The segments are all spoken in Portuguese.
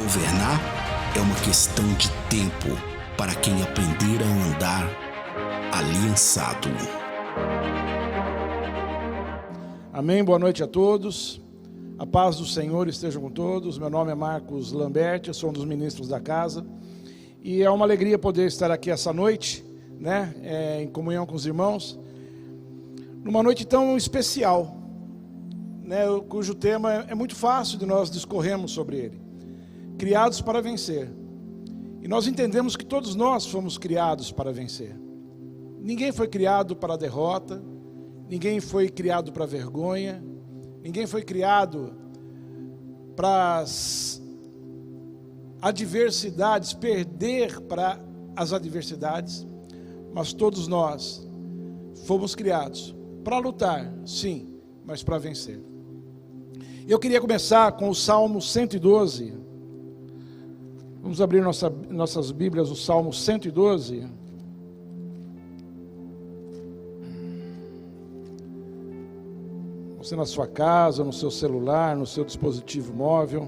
Governar é uma questão de tempo para quem aprender a andar aliançado. Amém, boa noite a todos. A paz do Senhor esteja com todos. Meu nome é Marcos Lamberti, eu sou um dos ministros da casa. E é uma alegria poder estar aqui essa noite, em comunhão com os irmãos, numa noite tão especial, cujo tema é muito fácil de nós discorrermos sobre ele. Criados para vencer. E nós entendemos que todos nós fomos criados para vencer. Ninguém foi criado para a derrota, ninguém foi criado para a vergonha, ninguém foi criado para as adversidades, perder para as adversidades, mas todos nós fomos criados para lutar, sim, mas para vencer. Eu queria começar com o Salmo 112. Vamos abrir nossas Bíblias, o Salmo 112. Você na sua casa, no seu celular, no seu dispositivo móvel.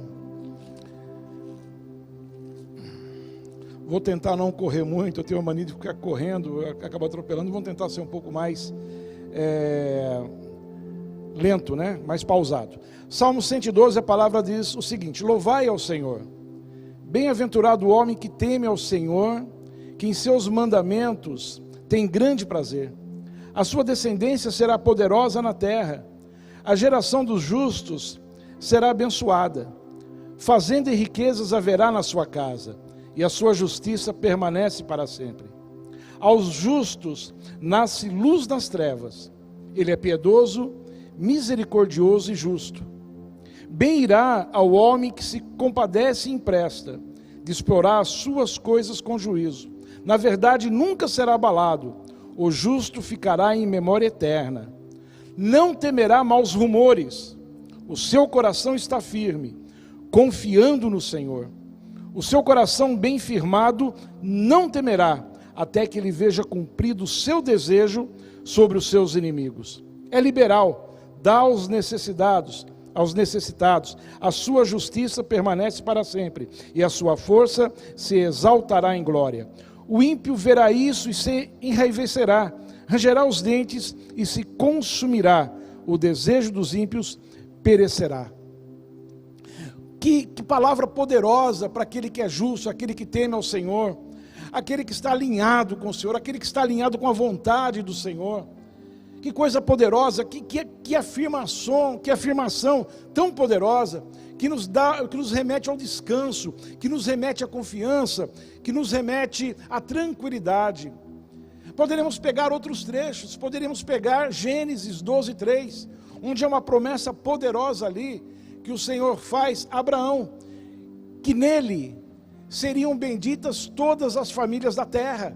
Vou tentar não correr muito, eu tenho uma mania de ficar correndo, eu acabo atropelando. Vamos tentar ser um pouco mais lento, mais pausado. Salmo 112, a palavra diz o seguinte: louvai ao Senhor. Bem-aventurado o homem que teme ao Senhor, que em seus mandamentos tem grande prazer. A sua descendência será poderosa na terra. A geração dos justos será abençoada. Fazenda e riquezas haverá na sua casa, e a sua justiça permanece para sempre. Aos justos nasce luz nas trevas. Ele é piedoso, misericordioso e justo. Bem irá ao homem que se compadece e empresta, de explorar as suas coisas com juízo. Na verdade, nunca será abalado. O justo ficará em memória eterna. Não temerá maus rumores. O seu coração está firme, confiando no Senhor. O seu coração bem firmado não temerá, até que ele veja cumprido o seu desejo sobre os seus inimigos. É liberal, dá aos necessitados, a sua justiça permanece para sempre, e a sua força se exaltará em glória. O ímpio verá isso e se enraivecerá, rangerá os dentes e se consumirá. O desejo dos ímpios perecerá. Que palavra poderosa para aquele que é justo, aquele que teme ao Senhor, aquele que está alinhado com o Senhor, aquele que está alinhado com a vontade do Senhor. Que coisa poderosa, que afirmação tão poderosa, que nos remete ao descanso, que nos remete à confiança, que nos remete à tranquilidade. Poderíamos pegar outros trechos, poderíamos pegar Gênesis 12:3, onde é uma promessa poderosa ali, que o Senhor faz a Abraão, que nele seriam benditas todas as famílias da terra.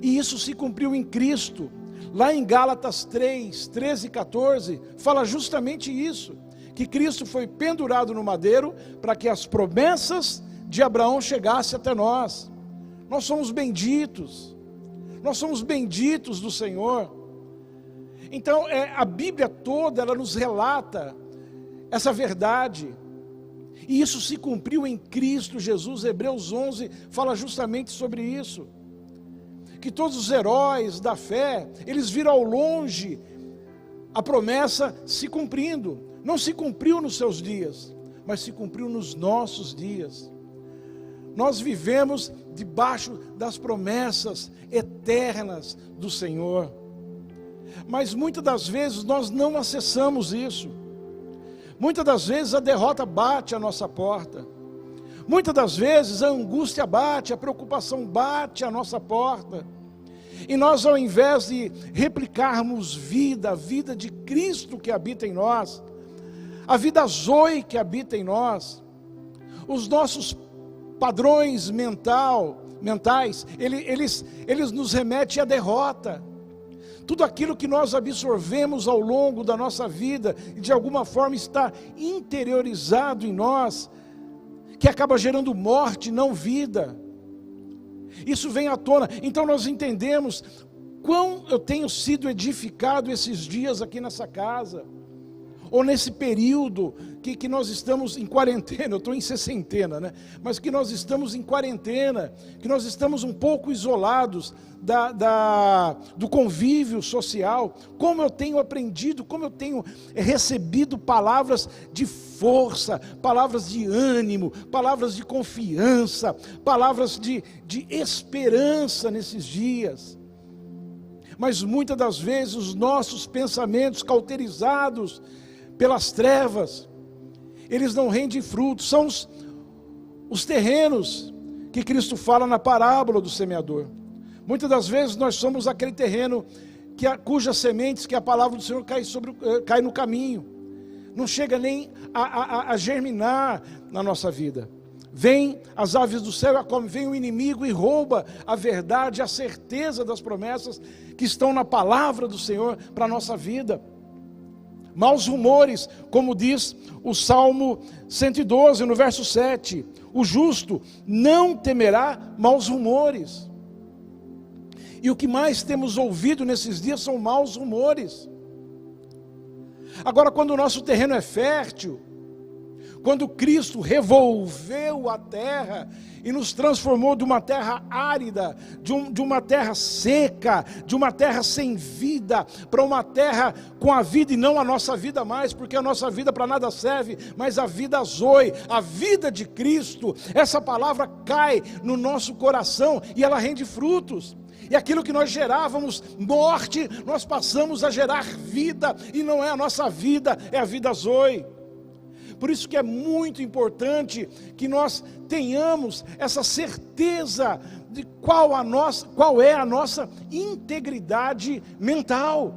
E isso se cumpriu em Cristo. Lá em Gálatas 3:13 e 14, fala justamente isso, que Cristo foi pendurado no madeiro para que as promessas de Abraão chegassem até nós. Nós somos benditos do Senhor. Então, a Bíblia toda, ela nos relata essa verdade, e isso se cumpriu em Cristo Jesus. Hebreus 11 fala justamente sobre isso. Que todos os heróis da fé, eles viram ao longe a promessa se cumprindo. Não se cumpriu nos seus dias, mas se cumpriu nos nossos dias. Nós vivemos debaixo das promessas eternas do Senhor. Mas muitas das vezes nós não acessamos isso. Muitas das vezes a derrota bate à nossa porta. Muitas das vezes a angústia bate, a preocupação bate à nossa porta. E nós, ao invés de replicarmos a vida de Cristo que habita em nós, a vida Zoe que habita em nós, os nossos padrões mentais, eles nos remetem à derrota. Tudo aquilo que nós absorvemos ao longo da nossa vida, e de alguma forma está interiorizado em nós, que acaba gerando morte, não vida. Isso vem à tona. Então nós entendemos quão eu tenho sido edificado esses dias aqui nessa casa. ou nesse período que nós estamos em quarentena, eu estou em sessentena, né? Mas que nós estamos em quarentena, que nós estamos um pouco isolados do convívio social, como eu tenho aprendido, como eu tenho recebido palavras de força, palavras de ânimo, palavras de confiança, palavras de esperança nesses dias. Mas muitas das vezes os nossos pensamentos cauterizados pelas trevas, eles não rendem frutos. São os terrenos que Cristo fala na parábola do semeador. Muitas das vezes nós somos aquele terreno cujas sementes, que a palavra do Senhor cai no caminho, não chega nem a germinar na nossa vida. Vem as aves do céu e a comem, vem o inimigo e rouba a verdade, a certeza das promessas que estão na palavra do Senhor para a nossa vida. Maus rumores, como diz o Salmo 112, no verso 7, o justo não temerá maus rumores. E o que mais temos ouvido nesses dias são maus rumores. Agora, quando o nosso terreno é fértil, quando Cristo revolveu a terra e nos transformou de uma terra árida, de uma terra seca, de uma terra sem vida, para uma terra com a vida e não a nossa vida mais, porque a nossa vida para nada serve, mas a vida zoe, a vida de Cristo, essa palavra cai no nosso coração e ela rende frutos. E aquilo que nós gerávamos morte, nós passamos a gerar vida, e não é a nossa vida, é a vida zoe. Por isso que é muito importante que nós tenhamos essa certeza de qual é a nossa integridade mental.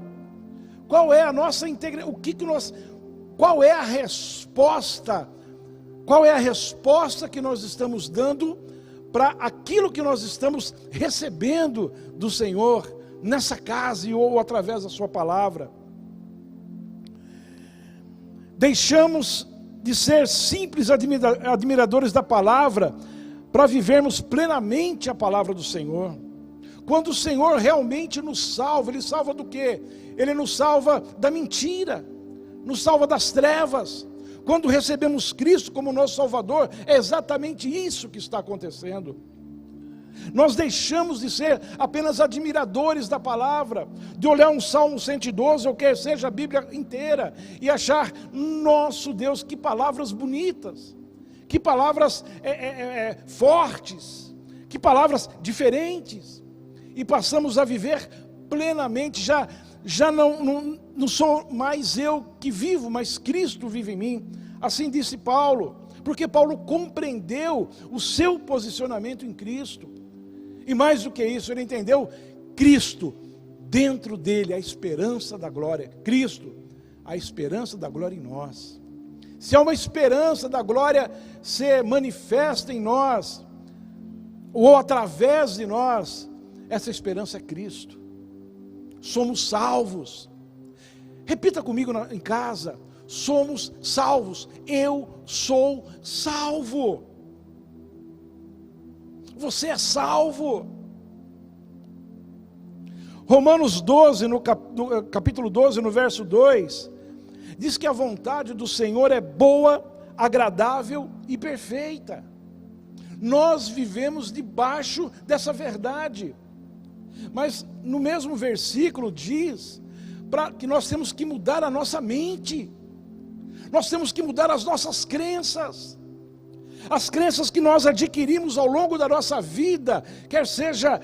Qual é a nossa integridade? Qual é a resposta? Qual é a resposta que nós estamos dando para aquilo que nós estamos recebendo do Senhor nessa casa ou através da sua palavra? Deixamos de ser simples admiradores da palavra para vivermos plenamente a palavra do Senhor. Quando o Senhor realmente nos salva, Ele salva do quê? Ele nos salva da mentira, nos salva das trevas. Quando recebemos Cristo como nosso Salvador, é exatamente isso que está acontecendo. Nós deixamos de ser apenas admiradores da palavra, de olhar um Salmo 112, ou quer seja a Bíblia inteira, e achar, nosso Deus, que palavras bonitas, que palavras fortes, que palavras diferentes, e passamos a viver plenamente, já não sou mais eu que vivo, mas Cristo vive em mim. Assim disse Paulo, porque Paulo compreendeu o seu posicionamento em Cristo. E mais do que isso, ele entendeu Cristo, dentro dele, a esperança da glória. Cristo, a esperança da glória em nós. Se há uma esperança da glória ser manifesta em nós, ou através de nós, essa esperança é Cristo. Somos salvos. Repita comigo em casa, somos salvos. Eu sou salvo. Você é salvo. Romanos 12, no capítulo 12, no verso 2, diz que a vontade do Senhor é boa, agradável e perfeita. Nós vivemos debaixo dessa verdade. Mas no mesmo versículo diz que nós temos que mudar a nossa mente. Nós temos que mudar as nossas crenças. As crenças que nós adquirimos ao longo da nossa vida, quer seja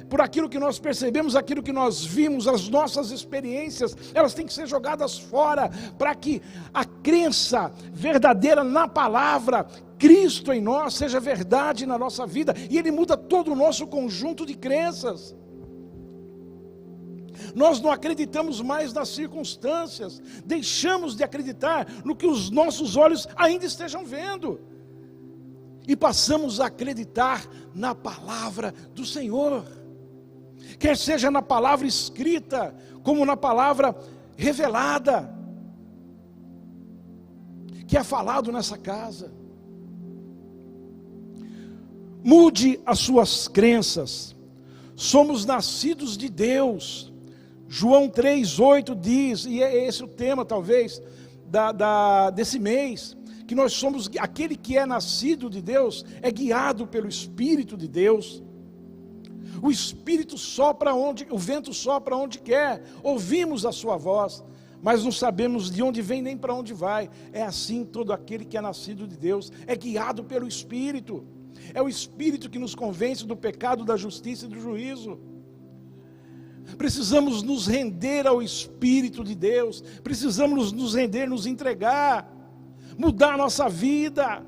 por aquilo que nós percebemos, aquilo que nós vimos, as nossas experiências, elas têm que ser jogadas fora, para que a crença verdadeira na palavra, Cristo em nós, seja verdade na nossa vida, e Ele muda todo o nosso conjunto de crenças. Nós não acreditamos mais nas circunstâncias, deixamos de acreditar no que os nossos olhos ainda estejam vendo, e passamos a acreditar na palavra do Senhor, quer seja na palavra escrita, como na palavra revelada, que é falado nessa casa. Mude as suas crenças. Somos nascidos de Deus, João 3,8 diz, e é esse o tema talvez desse mês, que nós somos, aquele que é nascido de Deus, é guiado pelo Espírito de Deus. O Espírito sopra onde, o vento sopra onde quer, ouvimos a sua voz, mas não sabemos de onde vem nem para onde vai. É assim todo aquele que é nascido de Deus, é guiado pelo Espírito. É o Espírito que nos convence do pecado, da justiça e do juízo. Precisamos nos render ao Espírito de Deus, precisamos nos render, nos entregar, mudar a nossa vida,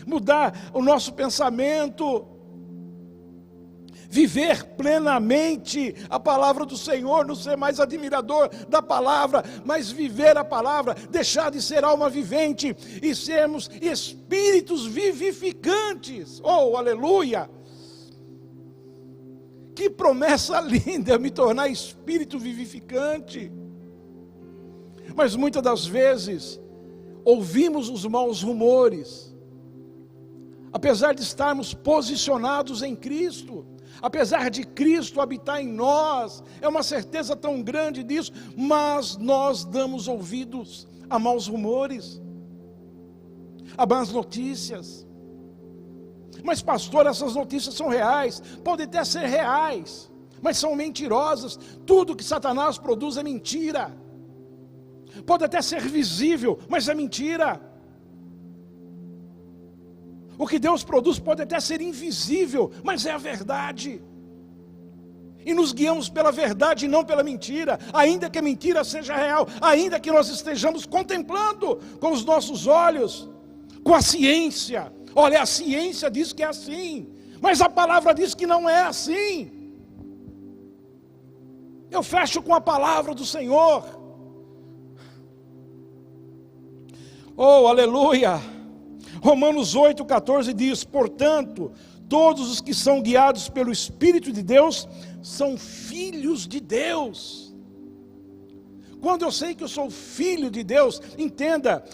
mudar o nosso pensamento, viver plenamente a palavra do Senhor, não ser mais admirador da palavra, mas viver a palavra, deixar de ser alma vivente e sermos espíritos vivificantes. Oh, aleluia! Que promessa linda, me tornar espírito vivificante. Mas muitas das vezes ouvimos os maus rumores, apesar de estarmos posicionados em Cristo, apesar de Cristo habitar em nós, é uma certeza tão grande disso, mas nós damos ouvidos a maus rumores, a más notícias. Mas pastor, essas notícias são reais, podem até ser reais, mas são mentirosas. Tudo que Satanás produz é mentira. Pode até ser visível, mas é mentira. O que Deus produz pode até ser invisível, mas é a verdade. E nos guiamos pela verdade e não pela mentira, ainda que a mentira seja real, ainda que nós estejamos contemplando com os nossos olhos, com a ciência. Olha, a ciência diz que é assim, mas a palavra diz que não é assim. Eu fecho com a palavra do Senhor. Oh, aleluia! Romanos 8,14 diz: portanto, todos os que são guiados pelo Espírito de Deus, são filhos de Deus. Quando eu sei que eu sou filho de Deus, entenda,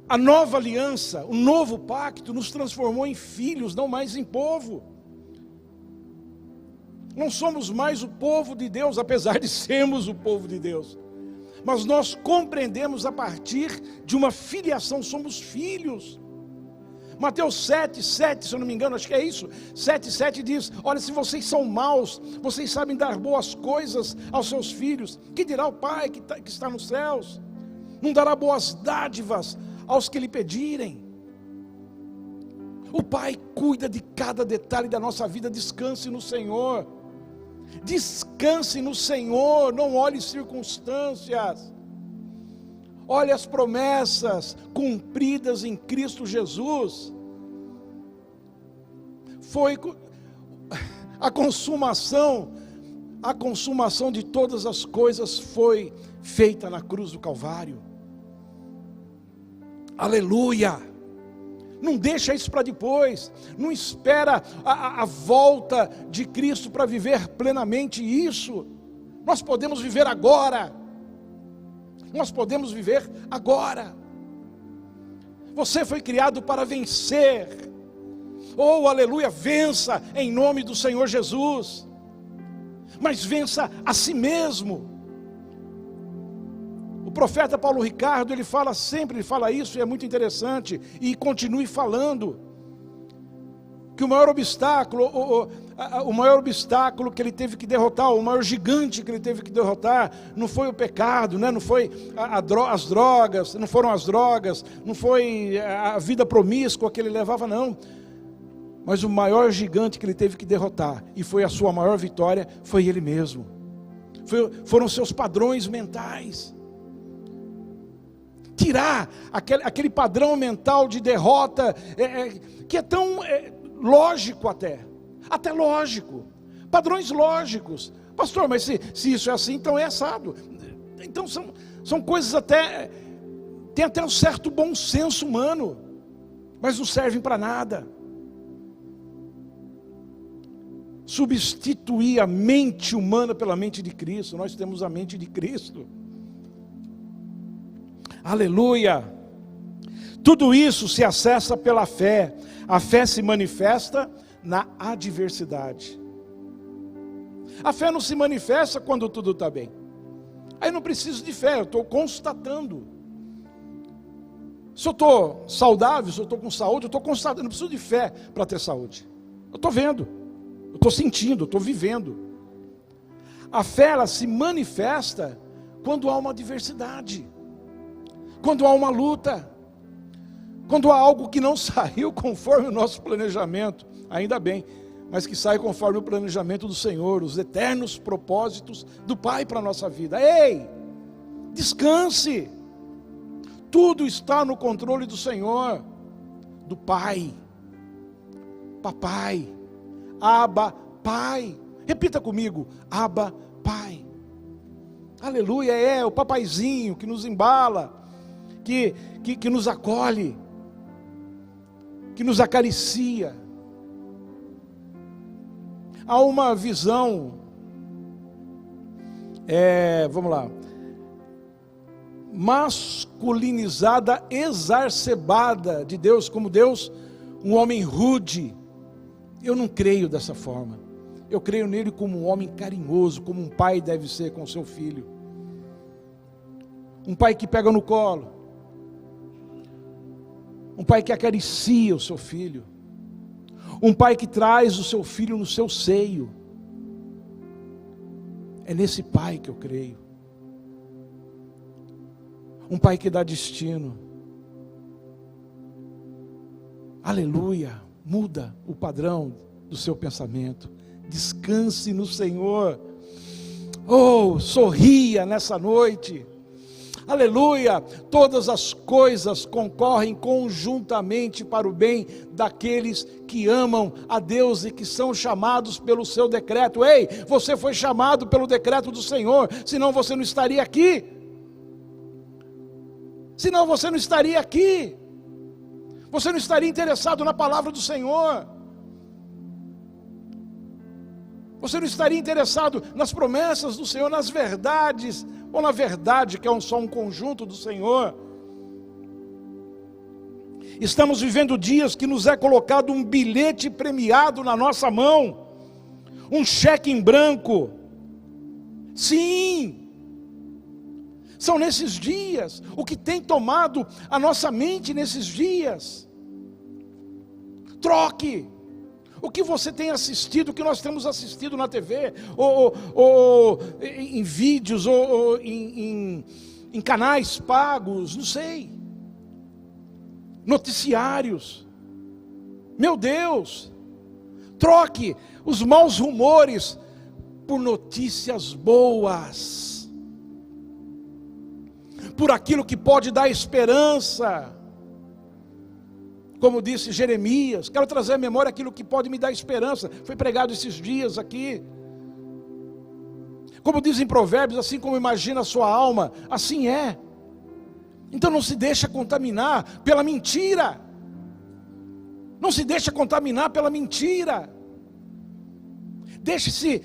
a nova aliança, o novo pacto nos transformou em filhos, não mais em povo. Não somos mais o povo de Deus, apesar de sermos o povo de Deus. Mas nós compreendemos a partir de uma filiação, somos filhos. Mateus 7,7, se eu não me engano, acho que é isso, 7,7 diz: olha, se vocês são maus, vocês sabem dar boas coisas aos seus filhos, que dirá o Pai que está nos céus? Não dará boas dádivas aos que lhe pedirem. O Pai cuida de cada detalhe da nossa vida. Descanse no Senhor, descanse no Senhor, não olhe circunstâncias, olhe as promessas cumpridas em Cristo Jesus. Foi a consumação de todas as coisas foi feita na cruz do Calvário. Aleluia! Não deixa isso para depois, não espera a volta de Cristo para viver plenamente isso. Nós podemos viver agora, nós podemos viver agora. Você foi criado para vencer. Oh, aleluia, vença em nome do Senhor Jesus, mas vença a si mesmo. O profeta Paulo Ricardo, ele fala isso, e é muito interessante, e continue falando, que o maior obstáculo que ele teve que derrotar, o maior gigante que ele teve que derrotar, não foi o pecado, né? Não foi as drogas, não foram as drogas, não foi a vida promíscua que ele levava, não. Mas o maior gigante que ele teve que derrotar, e foi a sua maior vitória, foi ele mesmo. Foram seus padrões mentais. Tirar aquele padrão mental de derrota, que é tão lógico até lógico, padrões lógicos. Pastor, mas se isso é assim, então é assado. Então são coisas tem até um certo bom senso humano, mas não servem para nada. Substituir a mente humana pela mente de Cristo. Nós temos a mente de Cristo. Aleluia! Tudo isso se acessa pela fé. A fé se manifesta na adversidade. A fé não se manifesta quando tudo está bem. Aí eu não preciso de fé, eu estou constatando. Se eu estou saudável, se eu estou com saúde, eu estou constatando, eu não preciso de fé para ter saúde. Eu estou vendo, eu estou sentindo, eu estou vivendo. A fé, ela se manifesta quando há uma adversidade, quando há uma luta, quando há algo que não saiu conforme o nosso planejamento, ainda bem, mas que sai conforme o planejamento do Senhor, os eternos propósitos do Pai para a nossa vida. Ei, descanse, tudo está no controle do Senhor, do Pai, Papai, Abba, Pai. Repita comigo, Abba, Pai. Aleluia, é o papaizinho que nos embala, que nos acolhe, que nos acaricia. Há uma visão, vamos lá, masculinizada, exacerbada de Deus, como Deus, um homem rude. Eu não creio dessa forma. Eu creio nele como um homem carinhoso, como um pai deve ser com seu filho. Um pai que pega no colo. Um pai que acaricia o seu filho. Um pai que traz o seu filho no seu seio. É nesse pai que eu creio. Um pai que dá destino. Aleluia. Muda o padrão do seu pensamento. Descanse no Senhor. Oh, sorria nessa noite. Aleluia, todas as coisas concorrem conjuntamente para o bem daqueles que amam a Deus e que são chamados pelo seu decreto. Ei, você foi chamado pelo decreto do Senhor, senão você não estaria aqui. Senão você não estaria aqui. Você não estaria interessado na palavra do Senhor. Você não estaria interessado nas promessas do Senhor, nas verdades, ou na verdade que é só um conjunto do Senhor. Estamos vivendo dias que nos é colocado um bilhete premiado na nossa mão, um cheque em branco. Sim, são nesses dias, o que tem tomado a nossa mente nesses dias. Troque. O que você tem assistido, o que nós temos assistido na TV, ou em vídeos, ou em canais pagos, não sei. Noticiários. Meu Deus, troque os maus rumores por notícias boas, por aquilo que pode dar esperança. Como disse Jeremias, quero trazer à memória aquilo que pode me dar esperança. Foi pregado esses dias aqui. Como dizem Provérbios, assim como imagina a sua alma, assim é. Então não se deixa contaminar pela mentira. Não se deixa contaminar pela mentira. Deixe-se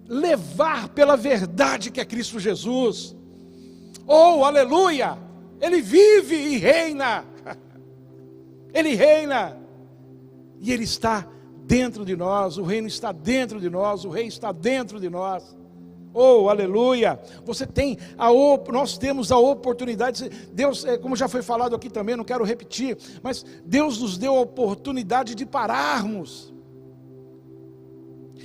levar pela verdade que é Cristo Jesus. Oh, aleluia! Ele vive e reina. Ele reina, e Ele está dentro de nós, o reino está dentro de nós, o rei está dentro de nós. Oh, aleluia! Nós temos a oportunidade, Deus, como já foi falado aqui também, não quero repetir, mas Deus nos deu a oportunidade de pararmos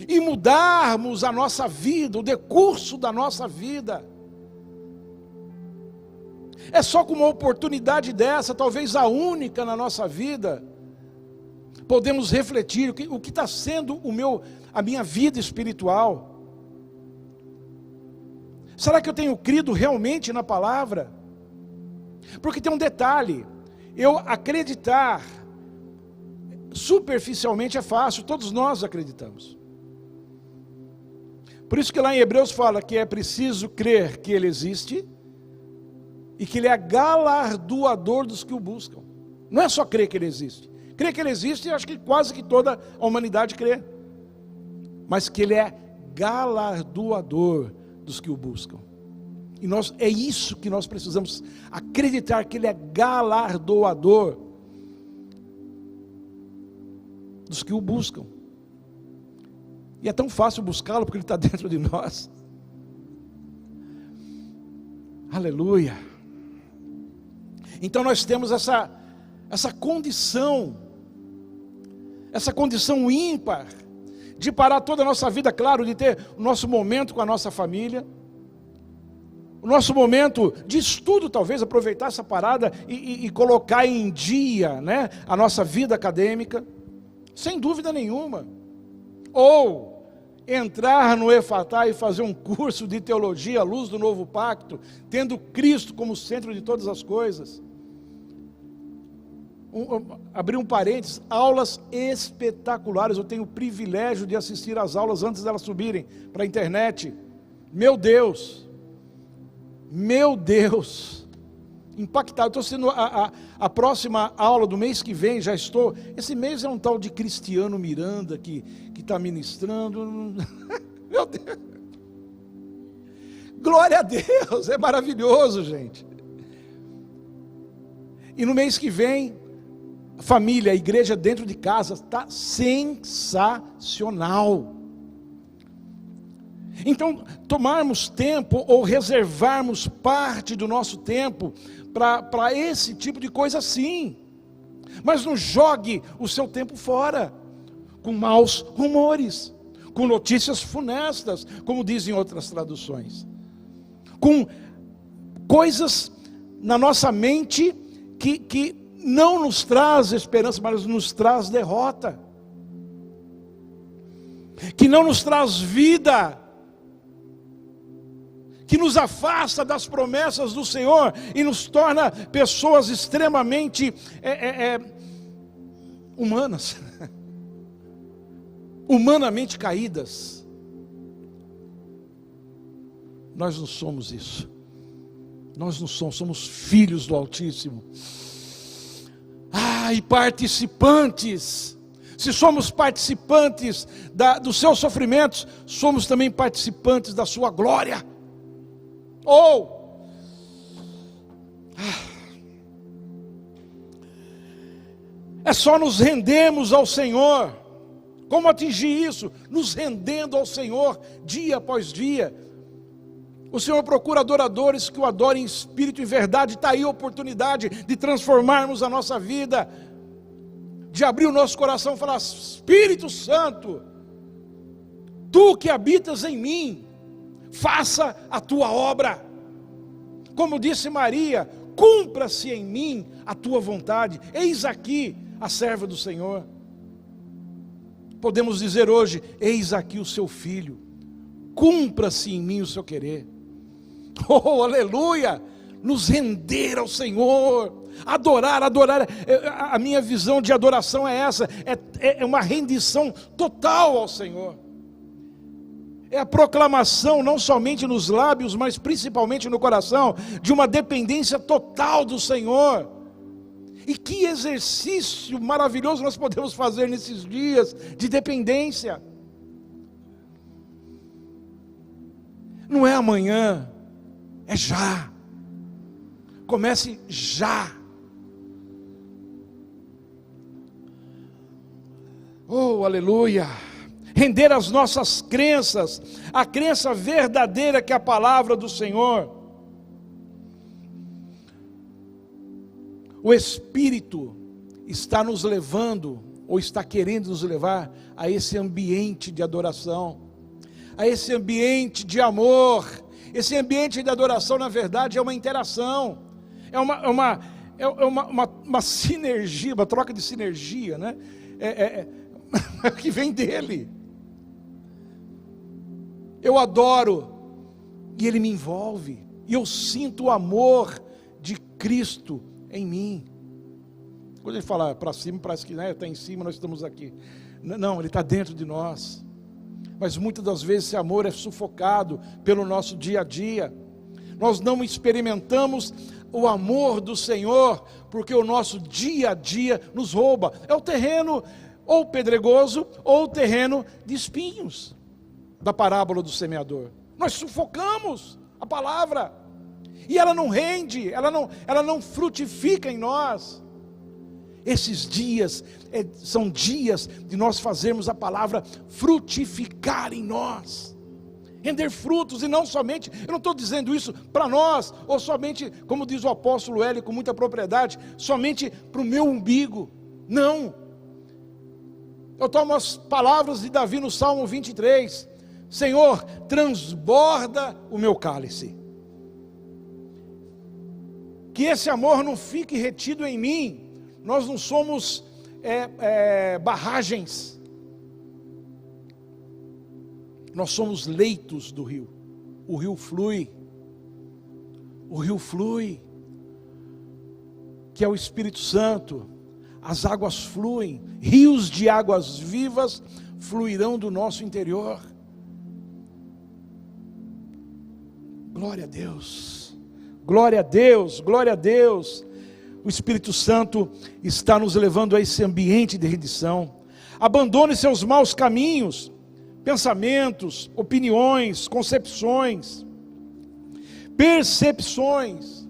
e mudarmos a nossa vida, o decurso da nossa vida. É só com uma oportunidade dessa, talvez a única na nossa vida, podemos refletir o que está sendo a minha vida espiritual. Será que eu tenho crido realmente na palavra? Porque tem um detalhe, eu acreditar superficialmente é fácil, todos nós acreditamos. Por isso que lá em Hebreus fala que é preciso crer que Ele existe, e que Ele é galardoador dos que o buscam. Não é só crer que Ele existe. Crer que Ele existe, eu acho que quase que toda a humanidade crê. Mas que Ele é galardoador dos que o buscam. E é isso que nós precisamos acreditar, que Ele é galardoador dos que o buscam. E é tão fácil buscá-lo porque ele está dentro de nós. Aleluia. Então nós temos essa condição ímpar, de parar toda a nossa vida, claro, de ter o nosso momento com a nossa família, o nosso momento de estudo, talvez, aproveitar essa parada e colocar em dia, né, a nossa vida acadêmica, sem dúvida nenhuma. Ou entrar no Efatá e fazer um curso de teologia à luz do novo pacto, tendo Cristo como centro de todas as coisas. Abrir um parênteses, aulas espetaculares. Eu tenho o privilégio de assistir às aulas antes delas subirem para a internet. Meu Deus, impactado. Estou sendo a próxima aula do mês que vem, já estou. Esse mês é um tal de Cristiano Miranda que está ministrando. Meu Deus, glória a Deus, é maravilhoso, gente. E no mês que vem, família, a igreja dentro de casa, está sensacional. Então, tomarmos tempo ou reservarmos parte do nosso tempo para esse tipo de coisa, sim. Mas não jogue o seu tempo fora com maus rumores, com notícias funestas, como dizem outras traduções, com coisas na nossa mente que não nos traz esperança, mas nos traz derrota, que não nos traz vida, que nos afasta das promessas do Senhor e nos torna pessoas extremamente humanas, humanamente caídas. Nós não somos isso. Nós não somos filhos do Altíssimo. E participantes. Se somos participantes dos seus sofrimentos, somos também participantes da sua glória. É só nos rendermos ao Senhor. Como atingir isso? Nos rendendo ao Senhor, dia após dia. O Senhor procura adoradores que o adorem em espírito e verdade. Está aí a oportunidade de transformarmos a nossa vida, de abrir o nosso coração e falar: Espírito Santo, Tu que habitas em mim, faça a Tua obra. Como disse Maria, cumpra-se em mim a Tua vontade. Eis aqui a serva do Senhor. Podemos dizer hoje: eis aqui o seu filho, cumpra-se em mim o seu querer. Aleluia! Nos render ao Senhor, adorar. A minha visão de adoração é essa, é uma rendição total ao Senhor. É a proclamação, não somente nos lábios, mas principalmente no coração, de uma dependência total do Senhor. E que exercício maravilhoso nós podemos fazer nesses dias de dependência. Não é amanhã, é já. Comece já. Aleluia. Render as nossas crenças, a crença verdadeira que é a palavra do Senhor. O Espírito está nos levando, ou está querendo nos levar a esse ambiente de adoração, a esse ambiente de amor. Esse ambiente de adoração, na verdade, é uma interação, é uma sinergia, uma troca de sinergia, né? Que vem dele. Eu adoro, e ele me envolve, e eu sinto o amor de Cristo em mim. Quando ele fala para cima, parece que está em cima, nós estamos aqui. Não, ele está dentro de nós. Mas muitas das vezes esse amor é sufocado pelo nosso dia a dia. Nós não experimentamos o amor do Senhor, porque o nosso dia a dia nos rouba. É o terreno ou pedregoso, ou o terreno de espinhos, da parábola do semeador. Nós sufocamos a palavra, e ela não rende, ela não frutifica em nós. Esses dias são dias de nós fazermos a palavra frutificar em nós, render frutos, e não somente, eu não estou dizendo isso para nós, ou somente, como diz o apóstolo Hélio com muita propriedade, somente para o meu umbigo. Não. Eu tomo as palavras de Davi no Salmo 23, Senhor, transborda o meu cálice, que esse amor não fique retido em mim. Nós não somos barragens, nós somos leitos do rio. O rio flui, que é o Espírito Santo. As águas fluem, rios de águas vivas fluirão do nosso interior. Glória a Deus, glória a Deus, glória a Deus. O Espírito Santo está nos levando a esse ambiente de rendição. Abandone seus maus caminhos, pensamentos, opiniões, concepções, percepções.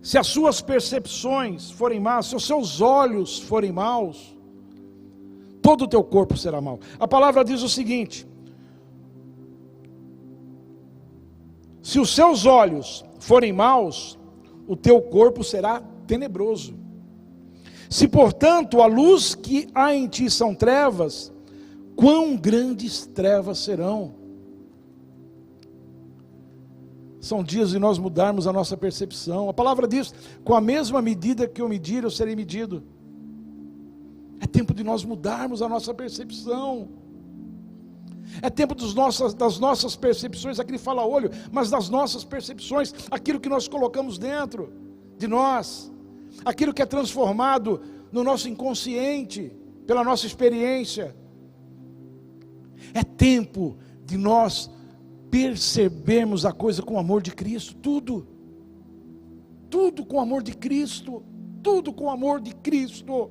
Se as suas percepções forem más, se os seus olhos forem maus, todo o teu corpo será mau. A palavra diz o seguinte: se os seus olhos forem maus, o teu corpo será tenebroso. Se, portanto, a luz que há em ti são trevas, quão grandes trevas serão. São dias de nós mudarmos a nossa percepção. A palavra diz, com a mesma medida que eu medir, eu serei medido. É tempo de nós mudarmos a nossa percepção. É tempo das nossas percepções, aqui ele fala olho, mas das nossas percepções, aquilo que nós colocamos dentro de nós, aquilo que é transformado no nosso inconsciente, pela nossa experiência. É tempo de nós percebermos a coisa com o amor de Cristo, tudo com o amor de Cristo, tudo com o amor de Cristo.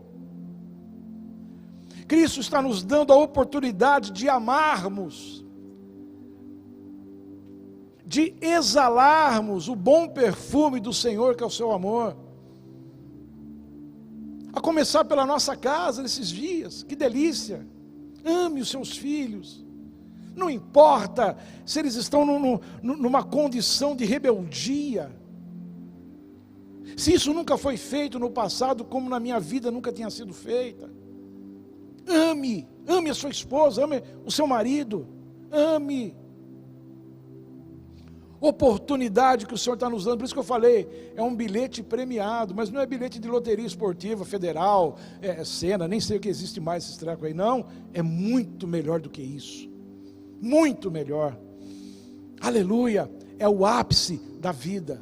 Cristo está nos dando a oportunidade de amarmos, de exalarmos o bom perfume do Senhor, que é o seu amor. A começar pela nossa casa nesses dias, que delícia. Ame os seus filhos. Não importa se eles estão numa condição de rebeldia. Se isso nunca foi feito no passado, como na minha vida nunca tinha sido feita. Ame a sua esposa, ame o seu marido, ame. Oportunidade que o Senhor está nos dando, por isso que eu falei, é um bilhete premiado, mas não é bilhete de loteria esportiva, federal, Sena, nem sei o que existe mais esse treco aí, não, é muito melhor do que isso, muito melhor, aleluia, é o ápice da vida,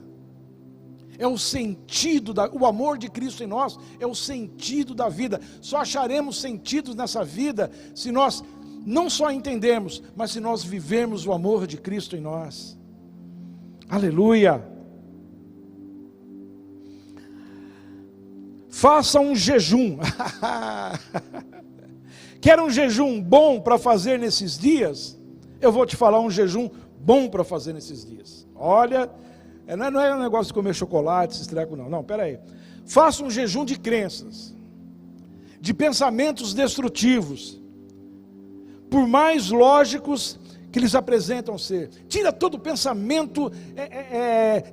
é o sentido, o amor de Cristo em nós, é o sentido da vida. Só acharemos sentidos nessa vida, se nós não só entendermos, mas se nós vivermos o amor de Cristo em nós, aleluia. Faça um jejum, quer um jejum bom para fazer nesses dias? Eu vou te falar um jejum bom para fazer nesses dias. Olha, não é um negócio de comer chocolate, esses trecos não, pera aí. Faça um jejum de crenças, de pensamentos destrutivos, por mais lógicos que eles apresentam ser. Tira todo pensamento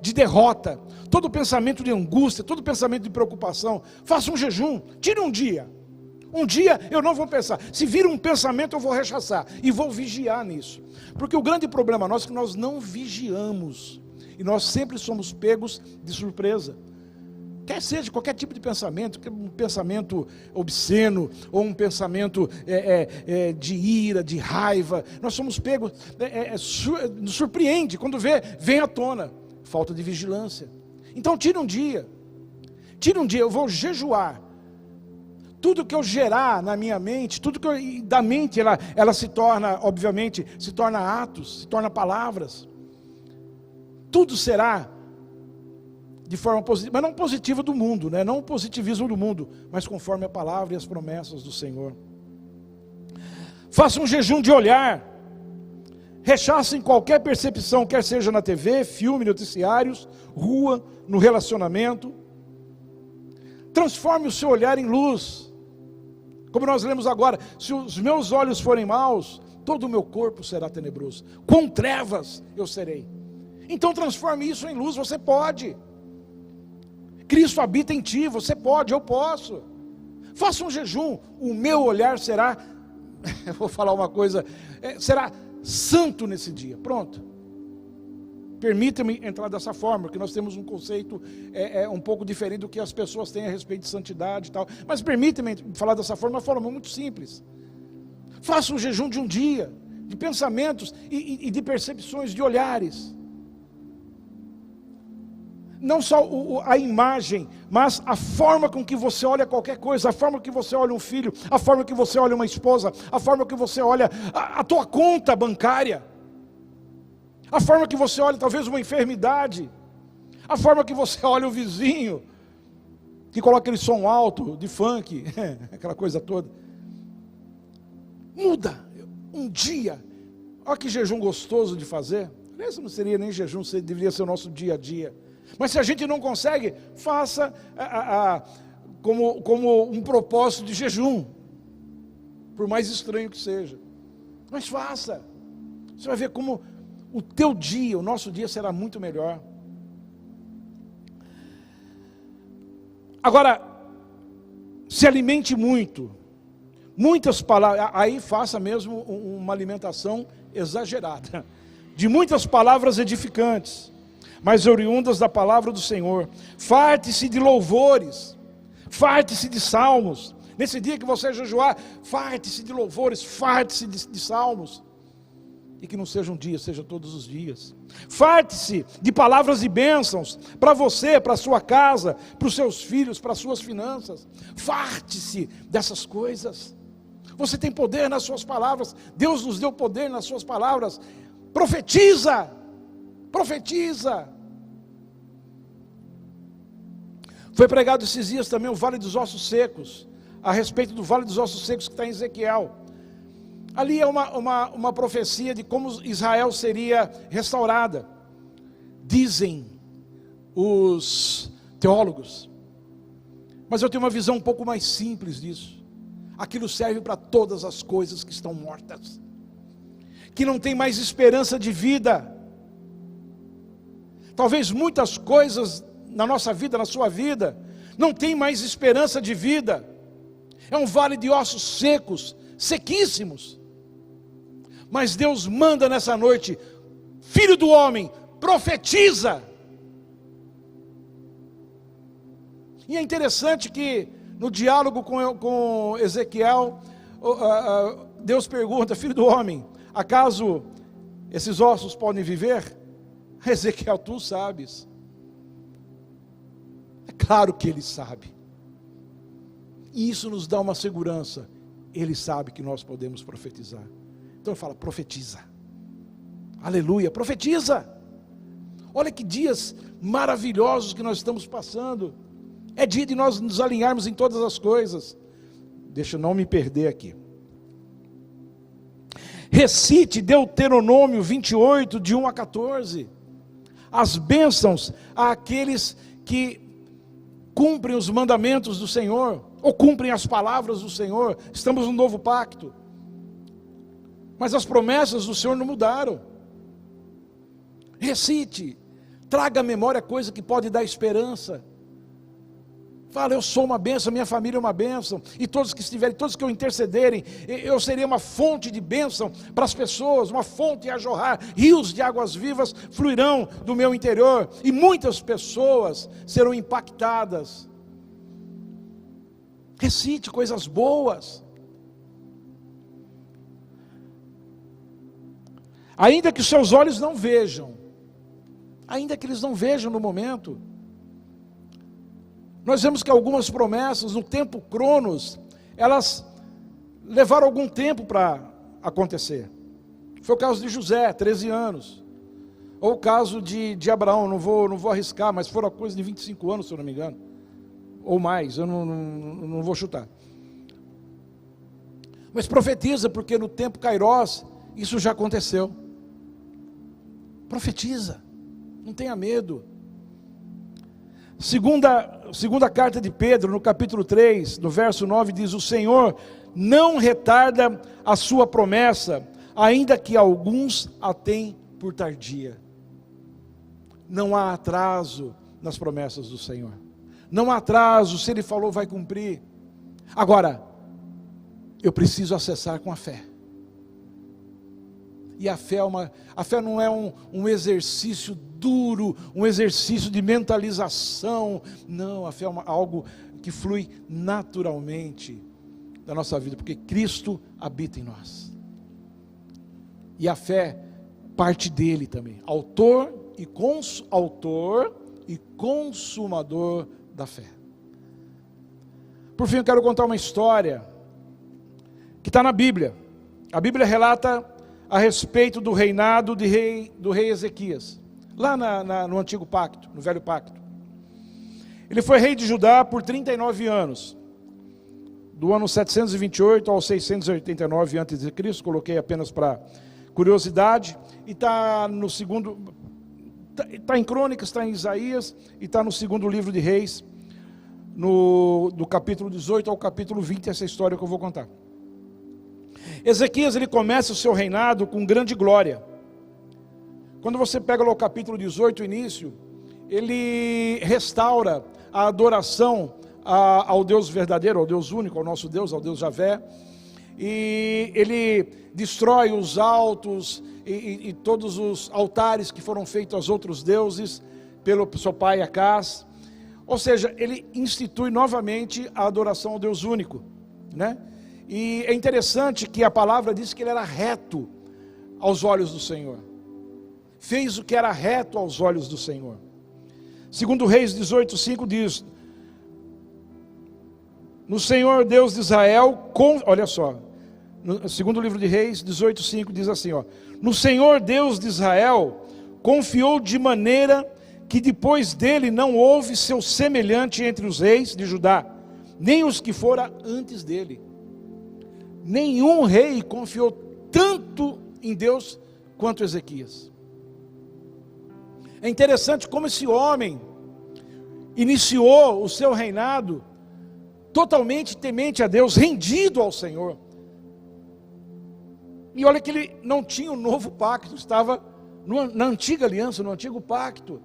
de derrota, todo pensamento de angústia, todo pensamento de preocupação. Faça um jejum, tire um dia. Um dia eu não vou pensar. Se vir um pensamento eu vou rechaçar e vou vigiar nisso. Porque o grande problema nosso é que nós não vigiamos. E nós sempre somos pegos de surpresa. Quer seja qualquer tipo de pensamento, um pensamento obsceno, ou um pensamento de ira, de raiva, nós somos pegos, nos surpreende, quando vem à tona, falta de vigilância. Então tira um dia, eu vou jejuar, tudo que eu gerar na minha mente, tudo que da mente ela se torna, obviamente, se torna atos, se torna palavras, tudo será de forma positiva, mas não positiva do mundo, né? Não o positivismo do mundo, mas conforme a palavra e as promessas do Senhor. Faça um jejum de olhar, rechaçem qualquer percepção, quer seja na TV, filme, noticiários, rua, no relacionamento. Transforme o seu olhar em luz. Como nós lemos agora, se os meus olhos forem maus, todo o meu corpo será tenebroso. Com trevas eu serei. Então transforme isso em luz, você pode. Cristo habita em ti, você pode, eu posso. Faça um jejum, o meu olhar será, eu vou falar uma coisa, será santo nesse dia, pronto. Permita-me entrar dessa forma, porque nós temos um conceito um pouco diferente do que as pessoas têm a respeito de santidade e tal. Mas permita-me falar dessa forma, uma forma muito simples. Faça um jejum de um dia, de pensamentos e de percepções, de olhares. Não só a imagem, mas a forma com que você olha qualquer coisa, a forma que você olha um filho, a forma que você olha uma esposa, a forma que você olha a tua conta bancária, a forma que você olha talvez uma enfermidade, a forma que você olha o vizinho, que coloca aquele som alto de funk, aquela coisa toda. Muda um dia. Olha que jejum gostoso de fazer. Esse não seria nem jejum, deveria ser o nosso dia a dia. Mas se a gente não consegue, faça como um propósito de jejum, por mais estranho que seja. Mas faça. Você vai ver como o teu dia, o nosso dia será muito melhor. Agora, se alimente muito. Muitas palavras, aí faça mesmo uma alimentação exagerada. De muitas palavras edificantes, mas oriundas da palavra do Senhor. Farte-se de louvores, farte-se de salmos. Nesse dia que você jejuar, farte-se de louvores, farte-se de salmos. E que não seja um dia, seja todos os dias. Farte-se de palavras de bênçãos, para você, para a sua casa, para os seus filhos, para as suas finanças. Farte-se dessas coisas. Você tem poder nas suas palavras, Deus nos deu poder nas suas palavras. Profetiza, profetiza. Foi pregado esses dias também o Vale dos Ossos Secos, a respeito do Vale dos Ossos Secos que está em Ezequiel. Ali é uma profecia de como Israel seria restaurada. Dizem os teólogos, mas eu tenho uma visão um pouco mais simples disso. Aquilo serve para todas as coisas que estão mortas, que não tem mais esperança de vida. Talvez muitas coisas na nossa vida, na sua vida, não tem mais esperança de vida. É um vale de ossos secos, sequíssimos. Mas Deus manda nessa noite: filho do homem, profetiza. E é interessante que no diálogo com Ezequiel, Deus pergunta: filho do homem, acaso esses ossos podem viver? Ezequiel, tu sabes. É claro que ele sabe. E isso nos dá uma segurança. Ele sabe que nós podemos profetizar. Então fala: profetiza. Aleluia, profetiza. Olha que dias maravilhosos que nós estamos passando. É dia de nós nos alinharmos em todas as coisas. Deixa eu não me perder aqui. Recite Deuteronômio 28, de 1 a 14. As bênçãos àqueles que cumprem os mandamentos do Senhor, ou cumprem as palavras do Senhor. Estamos num novo pacto. Mas as promessas do Senhor não mudaram. Recite, traga à memória coisa que pode dar esperança. Fala: eu sou uma bênção, minha família é uma bênção, e todos que estiverem, todos que eu intercederem, eu serei uma fonte de bênção para as pessoas, uma fonte a jorrar, rios de águas vivas fluirão do meu interior, e muitas pessoas serão impactadas. Recite coisas boas. Ainda que os seus olhos não vejam, ainda que eles não vejam no momento. Nós vemos que algumas promessas, no tempo Cronos, elas levaram algum tempo para acontecer. Foi o caso de José, 13 anos. Ou o caso de Abraão, não vou arriscar, mas foram a coisa de 25 anos, se eu não me engano. Ou mais, eu não vou chutar. Mas profetiza, porque no tempo Kairós, isso já aconteceu. Profetiza, não tenha medo. Segunda carta de Pedro, no capítulo 3, no verso 9, diz: o Senhor não retarda a sua promessa, ainda que alguns a tenham por tardia. Não há atraso nas promessas do Senhor. Não há atraso, se Ele falou, vai cumprir. Agora, eu preciso acessar com a fé. E a fé não é um exercício duro, um exercício de mentalização. Não, a fé é algo que flui naturalmente da nossa vida, porque Cristo habita em nós. E a fé parte dele também, autor e consumador da fé. Por fim, eu quero contar uma história que está na Bíblia. A Bíblia relata a respeito do reinado do rei Ezequias, lá no Antigo Pacto, no Velho Pacto. Ele foi rei de Judá por 39 anos, do ano 728 ao 689 a.C., coloquei apenas para curiosidade, e está no segundo, está em Crônicas, está em Isaías, e está no segundo livro de Reis, do capítulo 18 ao capítulo 20, essa história que eu vou contar. Ezequias, ele começa o seu reinado com grande glória. Quando você pega lá o capítulo 18, o início, ele restaura a adoração ao Deus verdadeiro, ao Deus único, ao nosso Deus, ao Deus Javé, e ele destrói os altos e todos os altares que foram feitos aos outros deuses pelo seu pai Acás. Ou seja, ele institui novamente a adoração ao Deus único, né? E é interessante que a palavra diz que ele era reto aos olhos do Senhor. Fez o que era reto aos olhos do Senhor. Segundo Reis 18:5 diz: no Senhor Deus de Israel, olha só, no segundo livro de Reis 18:5 diz assim, no Senhor Deus de Israel confiou de maneira que depois dele não houve seu semelhante entre os reis de Judá, nem os que fora antes dele. Nenhum rei confiou tanto em Deus quanto Ezequias. É interessante como esse homem iniciou o seu reinado totalmente temente a Deus, rendido ao Senhor. E olha que ele não tinha um novo pacto, estava na antiga aliança, no antigo pacto.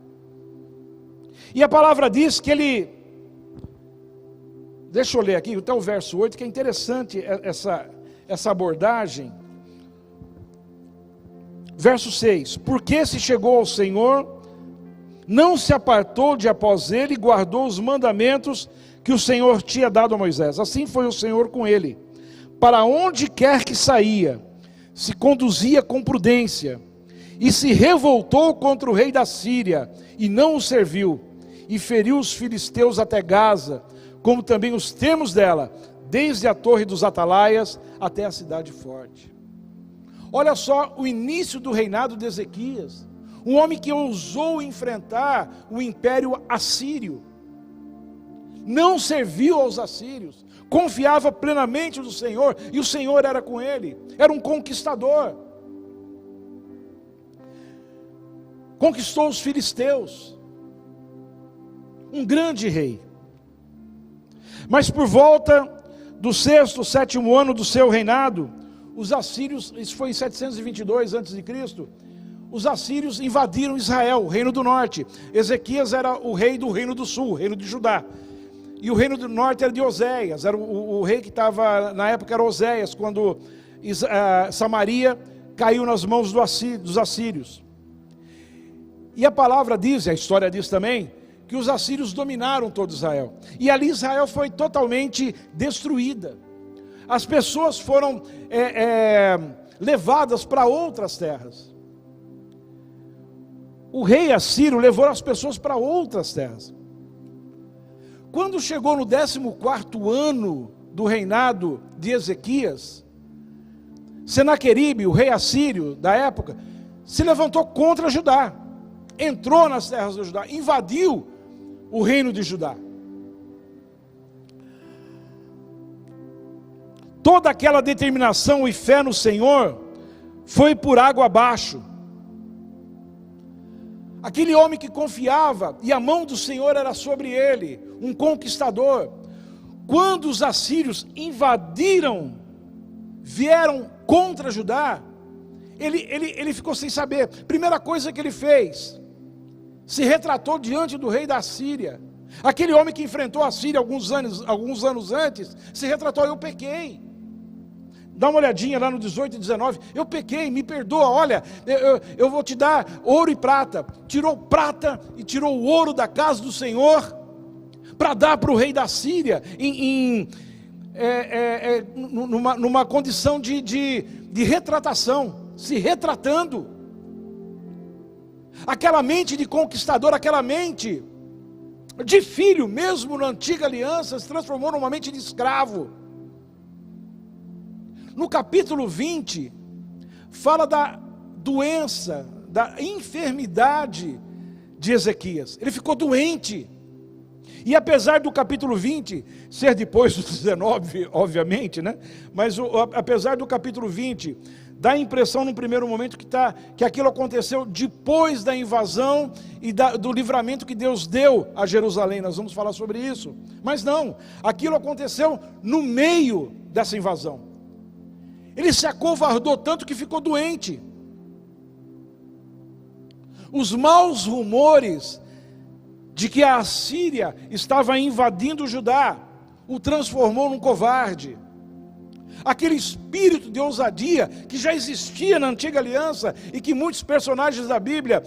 E a palavra diz que ele, deixa eu ler aqui até o verso 8, que é interessante essa abordagem. Verso 6: porque se chegou ao Senhor, não se apartou de após ele, e guardou os mandamentos que o Senhor tinha dado a Moisés. Assim foi o Senhor com ele. Para onde quer que saía, se conduzia com prudência, e se revoltou contra o rei da Síria, e não o serviu, e feriu os filisteus até Gaza, como também os termos dela, desde a torre dos atalaias até a cidade forte. Olha só o início do reinado de Ezequias, um homem que ousou enfrentar o império assírio, não serviu aos assírios, confiava plenamente no Senhor, e o Senhor era com ele, era um conquistador, conquistou os filisteus, um grande rei. Mas por volta do 6º, 7º ano do seu reinado, os assírios, isso foi em 722 a.C., os assírios invadiram Israel, o reino do norte. Ezequias era o rei do reino do sul, o reino de Judá. E o reino do norte era de Oséias, era o rei que estava, na época era Oséias, quando Samaria caiu nas mãos dos assírios. E a palavra diz, a história diz também, que os assírios dominaram todo Israel. E ali Israel foi totalmente destruída. As pessoas foram levadas para outras terras. O rei assírio levou as pessoas para outras terras. Quando chegou no 14º ano do reinado de Ezequias, Senaqueribe, o rei assírio da época, se levantou contra Judá. Entrou nas terras de Judá, invadiu o reino de Judá. Toda aquela determinação e fé no Senhor foi por água abaixo. aquele homem que confiava, e a mão do Senhor era sobre ele, um conquistador. Quando os assírios invadiram, vieram contra Judá, ele ficou sem saber. Primeira coisa que ele fez, se retratou diante do rei da Síria. Aquele homem que enfrentou a Síria alguns anos antes, se retratou: eu pequei. Dá uma olhadinha lá no 18 e 19, eu pequei, me perdoa, olha, eu vou te dar ouro e prata. Tirou prata e tirou o ouro da casa do Senhor, para dar para o rei da Síria, numa condição de retratação, se retratando. Aquela mente de conquistador, aquela mente de filho, mesmo na antiga aliança, se transformou numa mente de escravo. No capítulo 20, fala da doença, da enfermidade de Ezequias. Ele ficou doente. E apesar do capítulo 20 ser depois do 19, obviamente, né? Mas apesar do capítulo 20 dá a impressão no primeiro momento que aquilo aconteceu depois da invasão e do livramento que Deus deu a Jerusalém. Nós vamos falar sobre isso. Mas não, aquilo aconteceu no meio dessa invasão. Ele se acovardou tanto que ficou doente. Os maus rumores de que a Assíria estava invadindo Judá o transformou num covarde. Aquele espírito de ousadia que já existia na antiga aliança e que muitos personagens da Bíblia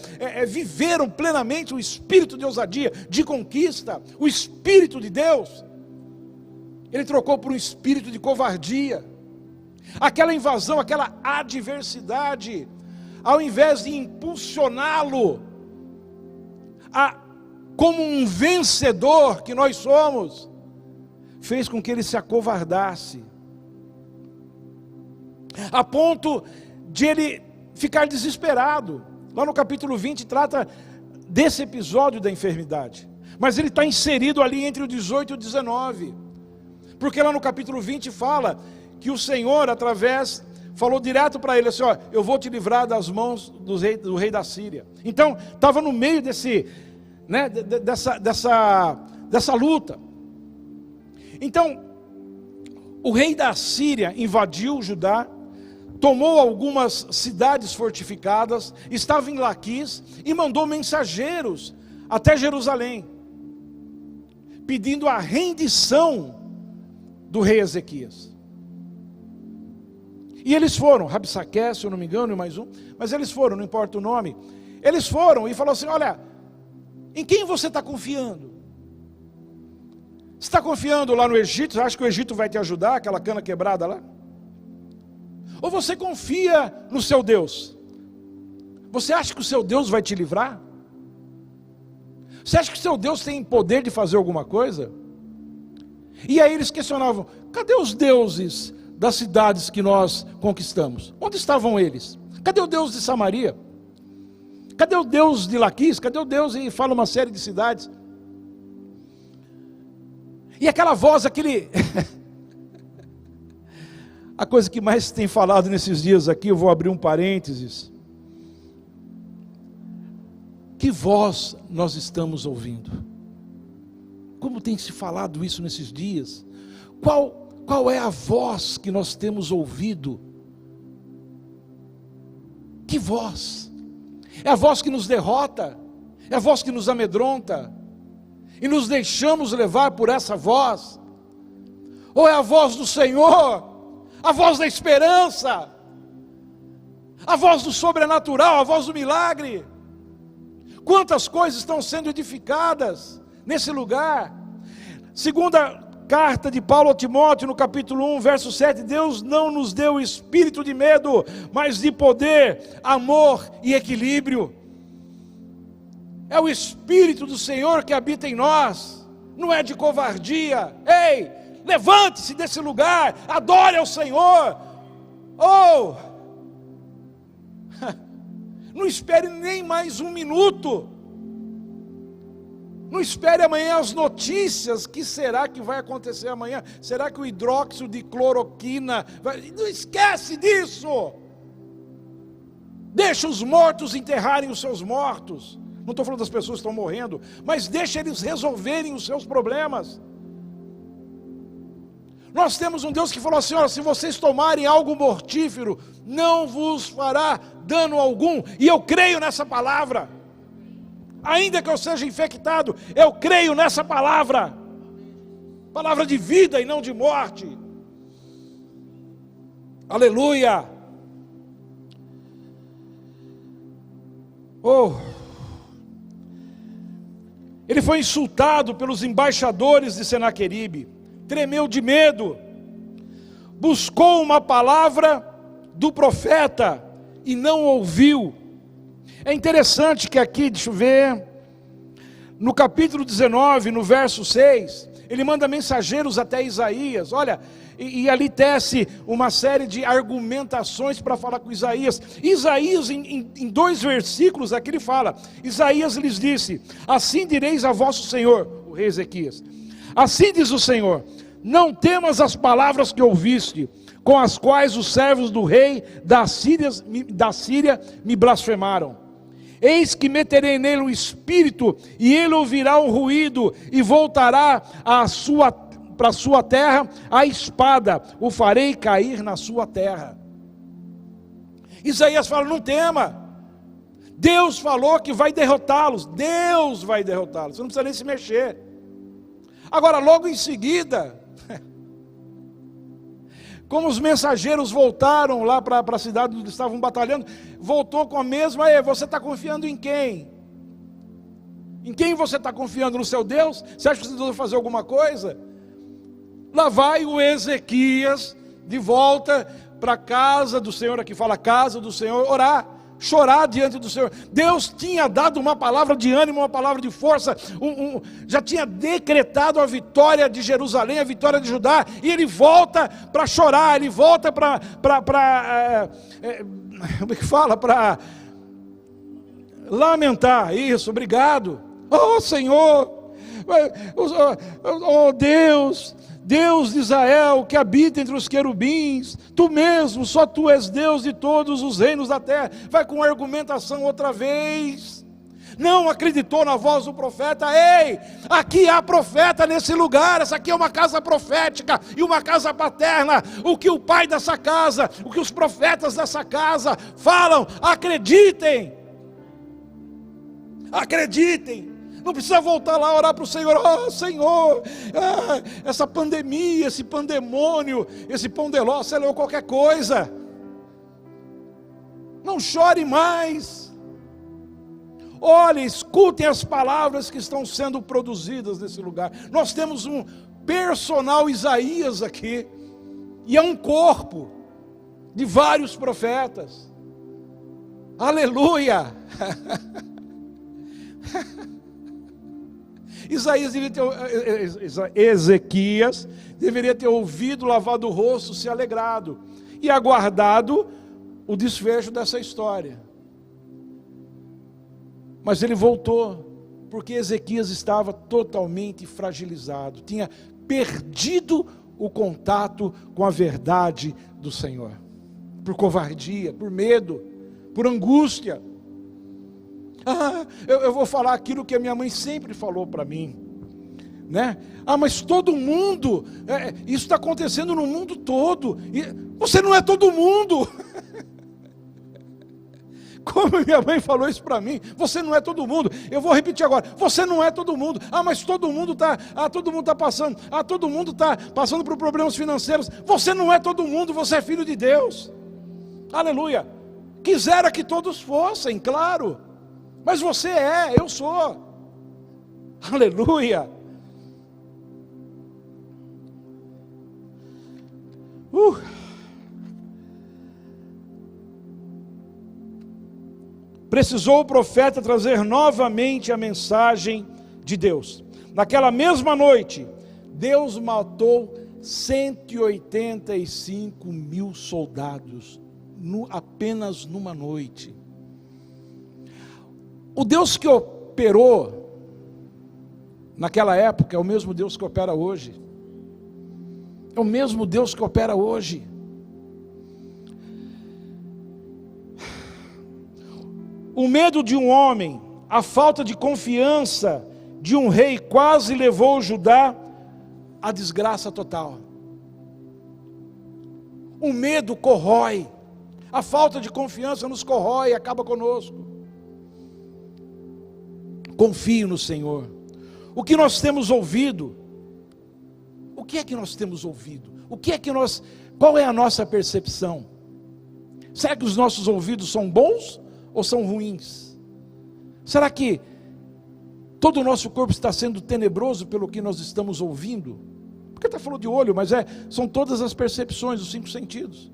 viveram plenamente, o espírito de ousadia, de conquista, o espírito de Deus, ele trocou por um espírito de covardia. Aquela invasão, aquela adversidade, ao invés de impulsioná-lo como um vencedor que nós somos, fez com que ele se acovardasse, a ponto de ele ficar desesperado. Lá no capítulo 20 trata desse episódio da enfermidade, mas ele está inserido ali entre o 18 e o 19, porque lá no capítulo 20 fala que o Senhor, falou direto para ele assim: ó, eu vou te livrar das mãos do rei da Síria. Então, estava no meio dessa luta. Então, o rei da Síria invadiu Judá, tomou algumas cidades fortificadas, estava em Laquis e mandou mensageiros até Jerusalém, pedindo a rendição do rei Ezequias. E eles foram, Rabsaqué, se eu não me engano, e mais um, mas eles foram, não importa o nome, eles foram e falaram assim: olha, em quem você está confiando? Você está confiando lá no Egito? Você acha que o Egito vai te ajudar, aquela cana quebrada lá? Ou você confia no seu Deus? Você acha que o seu Deus vai te livrar? Você acha que o seu Deus tem poder de fazer alguma coisa? E aí eles questionavam: cadê os deuses das cidades que nós conquistamos? Onde estavam eles? Cadê o Deus de Samaria? Cadê o Deus de Laquis? Cadê o Deus? E fala uma série de cidades. E aquela voz, a coisa que mais tem falado nesses dias aqui, eu vou abrir um parênteses. Que voz nós estamos ouvindo? Como tem se falado isso nesses dias? Qual é a voz que nós temos ouvido? Que voz? É a voz que nos derrota? É a voz que nos amedronta? E nos deixamos levar por essa voz? Ou é a voz do Senhor? A voz da esperança? A voz do sobrenatural? A voz do milagre? Quantas coisas estão sendo edificadas nesse lugar? Segunda carta de Paulo a Timóteo, no capítulo 1, verso 7, Deus não nos deu espírito de medo, mas de poder, amor e equilíbrio. É o Espírito do Senhor que habita em nós, não é de covardia. Ei, levante-se desse lugar, adore ao Senhor. Oh, não espere nem mais um minuto. Não espere amanhã as notícias. Que será que vai acontecer amanhã? Será que o hidróxido de cloroquina vai... Não esquece disso. Deixa os mortos enterrarem os seus mortos. Não estou falando das pessoas que estão morrendo, mas deixa eles resolverem os seus problemas. Nós temos um Deus que falou assim: olha, se vocês tomarem algo mortífero, não vos fará dano algum. E eu creio nessa palavra. Ainda que eu seja infectado, eu creio nessa palavra. Palavra de vida e não de morte. Aleluia. Oh. Ele foi insultado pelos embaixadores de Senaqueribe. Tremeu de medo, buscou uma palavra do profeta e não ouviu. É interessante que aqui, deixa eu ver, no capítulo 19, no verso 6, ele manda mensageiros até Isaías, olha, e ali tece uma série de argumentações para falar com Isaías. Isaías, em 2 versículos aqui ele fala, Isaías lhes disse: assim direis a vosso Senhor, o rei Ezequias, assim diz o Senhor: não temas as palavras que ouviste, com as quais os servos do rei da Síria me blasfemaram. Eis que meterei nele um espírito, e ele ouvirá um ruído, e voltará para a sua terra a espada, o farei cair na sua terra. Isaías fala: não tema, Deus falou que vai derrotá-los, Deus vai derrotá-los, você não precisa nem se mexer. Agora, logo em seguida, como os mensageiros voltaram lá para a cidade onde estavam batalhando, voltou com a mesma: você está confiando em quem? Em quem você está confiando? No seu Deus? Você acha que você deve fazer alguma coisa? Lá vai o Ezequias de volta para a casa do Senhor, aqui fala casa do Senhor, orar, chorar diante do Senhor. Deus tinha dado uma palavra de ânimo, uma palavra de força, já tinha decretado a vitória de Jerusalém, a vitória de Judá, e ele volta para chorar, ele volta para como é que fala? Para lamentar. Isso, obrigado. Oh Senhor, oh Deus, Deus de Israel, que habita entre os querubins, tu mesmo, só tu és Deus de todos os reinos da terra. Vai com argumentação outra vez. Não acreditou na voz do profeta. Ei, aqui há profeta nesse lugar, essa aqui é uma casa profética e uma casa paterna. O que o pai dessa casa, o que os profetas dessa casa falam, acreditem. Acreditem. Não precisa voltar lá orar para o Senhor: oh Senhor, essa pandemia, esse pandemônio, esse pão de ló, sei lá, qualquer coisa. Não chore mais. Olhem, escutem as palavras que estão sendo produzidas nesse lugar. Nós temos um personal Isaías aqui, e é um corpo de vários profetas. Aleluia. Ezequias deveria ter ouvido, lavado o rosto, se alegrado e aguardado o desfecho dessa história. Mas ele voltou, porque Ezequias estava totalmente fragilizado, tinha perdido o contato com a verdade do Senhor, por covardia, por medo, por angústia. Eu vou falar aquilo que a minha mãe sempre falou para mim, né? Mas todo mundo, isso está acontecendo no mundo todo, e você não é todo mundo. Como minha mãe falou isso para mim: você não é todo mundo. Eu vou repetir agora: você não é todo mundo. Mas todo mundo está passando. Todo mundo está passando por problemas financeiros. Você não é todo mundo, você é filho de Deus. Aleluia. Quisera que todos fossem, claro, mas você eu sou. Aleluia. Precisou o profeta trazer novamente a mensagem de Deus. Naquela mesma noite, Deus matou 185 mil soldados, apenas numa noite. O Deus que operou naquela época é o mesmo Deus que opera hoje. É o mesmo Deus que opera hoje. O medo de um homem A falta de confiança de um rei quase levou Judá à desgraça total. O medo corrói, a falta de confiança nos corrói, acaba conosco. Confie no Senhor. O que nós temos ouvido? O que é que nós temos ouvido? Qual é a nossa percepção? Será que os nossos ouvidos são bons ou são ruins? Será que todo o nosso corpo está sendo tenebroso pelo que nós estamos ouvindo? Porque está falando de olho, mas são todas as percepções, os 5 sentidos.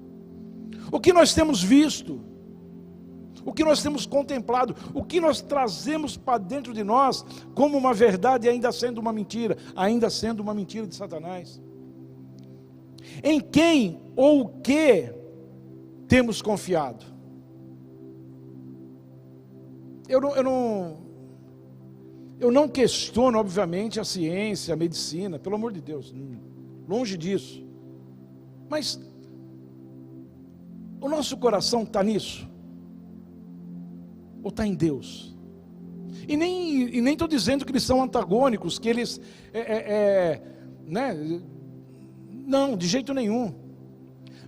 O que nós temos visto? O que nós temos contemplado? O que nós trazemos para dentro de nós como uma verdade, ainda sendo uma mentira de Satanás? Em quem ou o que temos confiado? Eu não questiono, obviamente, a ciência, a medicina, pelo amor de Deus, longe disso. Mas o nosso coração está nisso? Ou está em Deus? E nem estou dizendo que eles são antagônicos, que eles, né? Não, de jeito nenhum.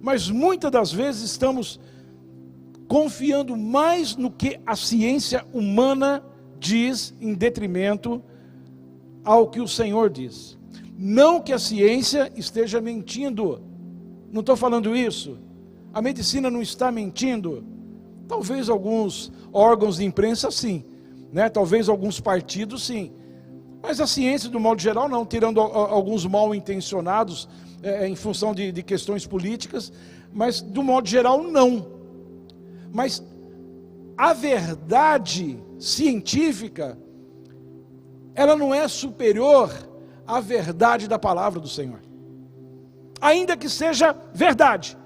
Mas muitas das vezes estamos confiando mais no que a ciência humana diz, em detrimento ao que o Senhor diz. Não que a ciência esteja mentindo, não estou falando isso. A medicina não está mentindo. Talvez alguns órgãos de imprensa sim, né? Talvez alguns partidos sim. Mas a ciência, do modo geral, não, tirando alguns mal intencionados em função de questões políticas, mas do modo geral não. Mas a verdade científica, ela não é superior à verdade da palavra do Senhor. Ainda que seja verdade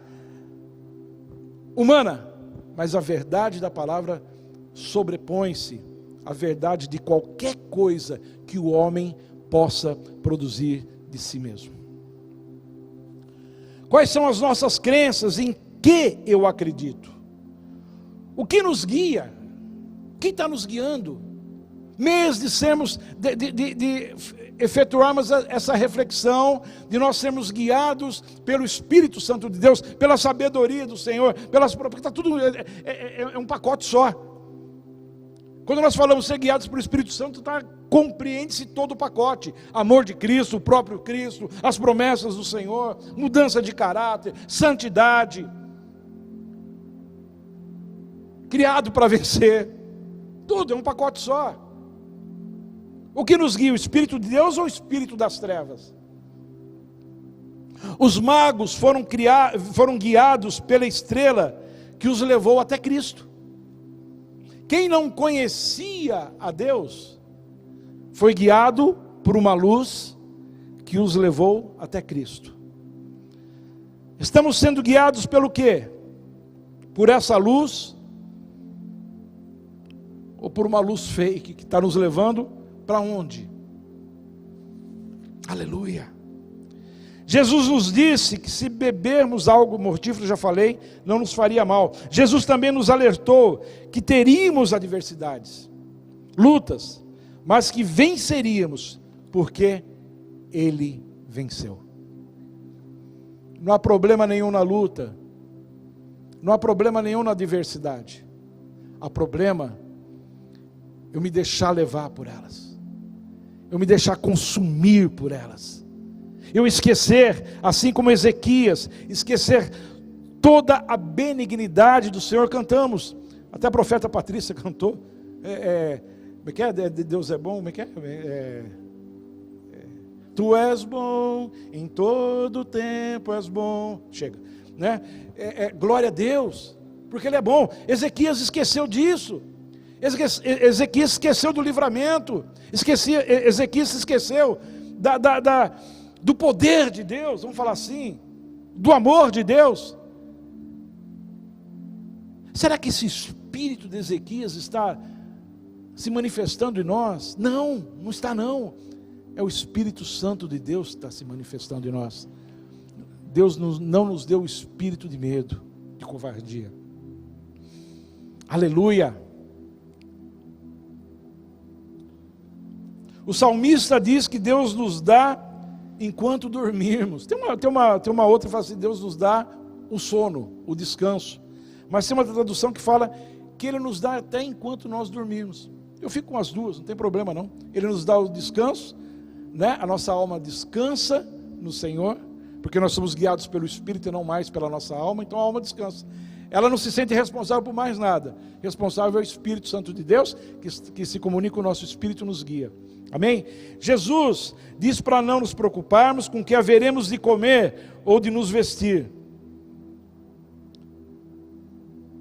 humana, mas a verdade da palavra sobrepõe-se à verdade de qualquer coisa que o homem possa produzir de si mesmo. Quais são as nossas crenças? Em que eu acredito? O que nos guia? Quem está nos guiando? Mês de sermos, de efetuarmos essa reflexão, de nós sermos guiados pelo Espírito Santo de Deus, pela sabedoria do Senhor, porque está tudo, é um pacote só. Quando nós falamos ser guiados pelo Espírito Santo, compreende-se todo o pacote: amor de Cristo, o próprio Cristo, as promessas do Senhor, mudança de caráter, santidade, criado para vencer, tudo é um pacote só. O que nos guia, o Espírito de Deus ou o Espírito das trevas? Os magos foram guiados pela estrela que os levou até Cristo. Quem não conhecia a Deus foi guiado por uma luz que os levou até Cristo. Estamos sendo guiados pelo quê? Por essa luz ou por uma luz fake que está nos levando para onde? Aleluia. Jesus nos disse que se bebermos algo mortífero, já falei, não nos faria mal. Jesus também nos alertou que teríamos adversidades, lutas, mas que venceríamos, porque Ele venceu. Não há problema nenhum na luta, não há problema nenhum na adversidade. Há problema eu me deixar levar por elas, eu me deixar consumir por elas. Eu esquecer, assim como Ezequias, esquecer toda a benignidade do Senhor. Cantamos, até a profeta Patrícia cantou, Deus é bom, Tu és bom, em todo tempo és bom, chega, né? Glória a Deus, porque Ele é bom. Ezequias esqueceu disso, Ezequias esqueceu do livramento, Ezequias se esqueceu do poder de Deus, vamos falar assim, do amor de Deus. Será que esse espírito de Ezequias está se manifestando em nós? Não, não está não. É o Espírito Santo de Deus que está se manifestando em nós. Deus não nos deu o espírito de medo, de covardia. Aleluia. O salmista diz que Deus nos dá enquanto dormirmos. Tem uma outra que fala assim, Deus nos dá o sono, o descanso. Mas tem uma tradução que fala que Ele nos dá até enquanto nós dormirmos. Eu fico com as duas, não tem problema não. Ele nos dá o descanso, né? A nossa alma descansa no Senhor, porque nós somos guiados pelo Espírito e não mais pela nossa alma, então a alma descansa. Ela não se sente responsável por mais nada. Responsável é o Espírito Santo de Deus, que se comunica com o nosso Espírito e nos guia. Amém? Jesus diz para não nos preocuparmos com o que haveremos de comer ou de nos vestir.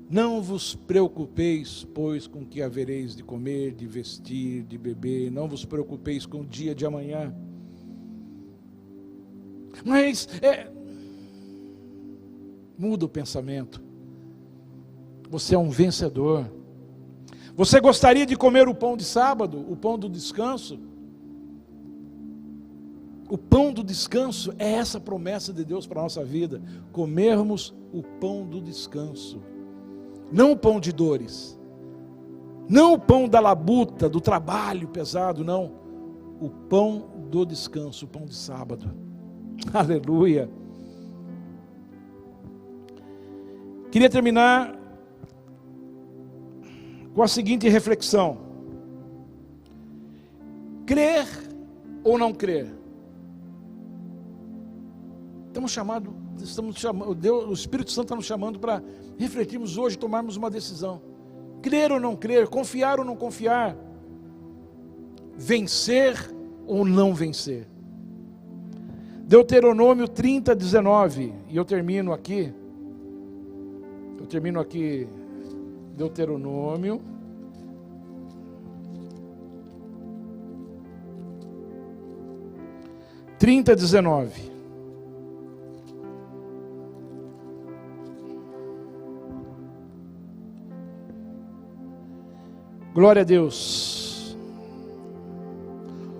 Não vos preocupeis, pois, com o que havereis de comer, de vestir, de beber. Não vos preocupeis com o dia de amanhã. Mas, muda o pensamento. Você é um vencedor. Você gostaria de comer o pão de sábado, o pão do descanso? O pão do descanso é essa promessa de Deus para a nossa vida. Comermos o pão do descanso. Não o pão de dores. Não o pão da labuta, do trabalho pesado, não. O pão do descanso, o pão de sábado. Aleluia. Queria terminar com a seguinte reflexão: crer ou não crer? Estamos chamando, o Espírito Santo está nos chamando para refletirmos hoje, tomarmos uma decisão. Crer ou não crer, confiar ou não confiar, vencer ou não vencer. Deuteronômio 30, 19, e eu termino aqui, Deuteronômio 30, 19. Glória a Deus.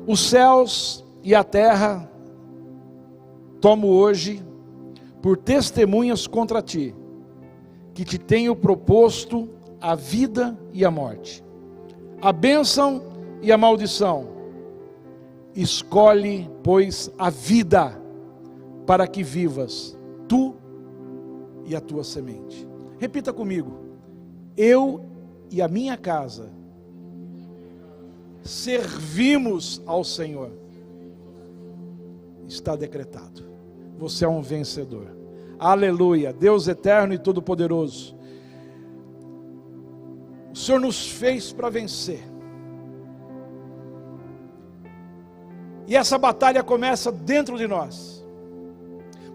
Os céus e a terra tomo hoje por testemunhas contra ti, que te tenho proposto a vida e a morte, a bênção e a maldição. Escolhe, pois, a vida, para que vivas, tu e a tua semente. Repita comigo: eu e a minha casa servimos ao Senhor. Está decretado. Você é um vencedor. Aleluia. Deus eterno e todo-poderoso, o Senhor nos fez para vencer. E essa batalha começa dentro de nós,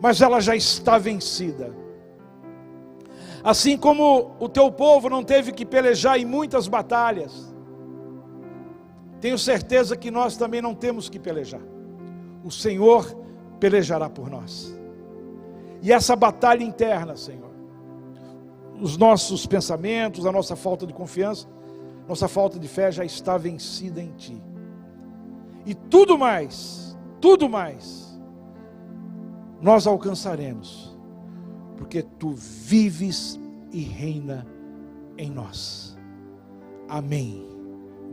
mas ela já está vencida. Assim como o teu povo não teve que pelejar em muitas batalhas, tenho certeza que nós também não temos que pelejar. O Senhor pelejará por nós. E essa batalha interna, Senhor, os nossos pensamentos, a nossa falta de confiança, nossa falta de fé já está vencida em Ti. E tudo mais, nós alcançaremos, porque Tu vives e reina em nós. Amém.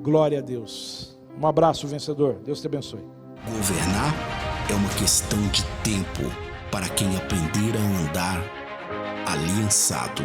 Glória a Deus. Um abraço, vencedor. Deus te abençoe. Governar é uma questão de tempo para quem aprender a andar aliançado.